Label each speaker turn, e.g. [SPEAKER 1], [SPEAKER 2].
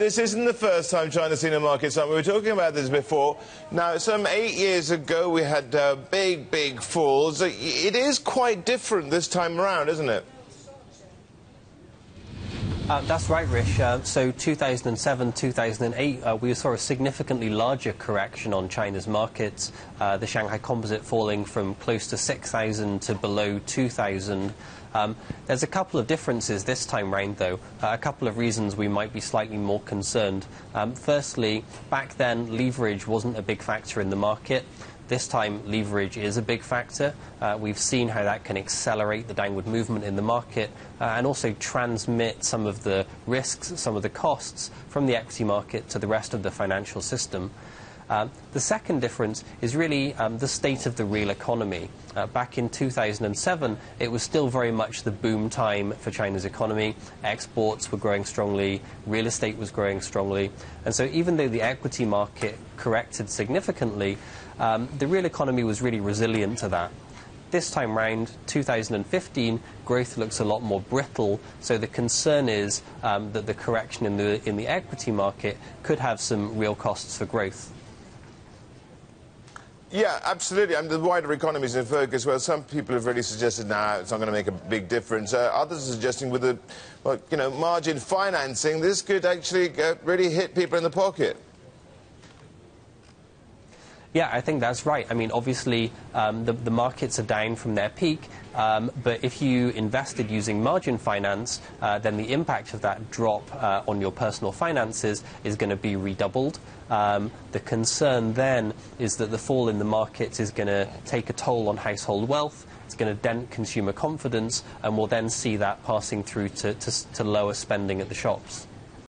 [SPEAKER 1] This isn't the first time China's seen a market slump. We were talking about this before. Now, some 8 years ago, we had big falls. It is quite different this time around, isn't it?
[SPEAKER 2] That's right, Rish. So 2007, 2008, we saw a significantly larger correction on China's markets, the Shanghai Composite falling from close to 6,000 to below 2,000. There's a couple of differences this time round, though, a couple of reasons we might be slightly more concerned. Firstly, back then, leverage wasn't a big factor in the market. This time, leverage is a big factor. We've seen how that can accelerate the downward movement in the market and also transmit some of the risks, some of the costs from the equity market to the rest of the financial system. The second difference is really the state of the real economy. Back in 2007, it was still very much the boom time for China's economy. Exports were growing strongly, real estate was growing strongly. And so even though the equity market corrected significantly, the real economy was really resilient to that. This time round, 2015, growth looks a lot more brittle, so the concern is that the correction in the equity market could have some real costs for growth.
[SPEAKER 1] Yeah, absolutely. The wider economy is in focus. Well, some people have really suggested, nah, it's not going to make a big difference. Others are suggesting with the, well, margin financing, this could actually really hit people in the pocket.
[SPEAKER 2] Yeah, I think that's right. I mean, obviously, the markets are down from their peak, but if you invested using margin finance, then the impact of that drop on your personal finances is going to be redoubled. The concern then is that the fall in the markets is going to take a toll on household wealth. It's going to dent consumer confidence, and we'll then see that passing through to lower spending at the shops.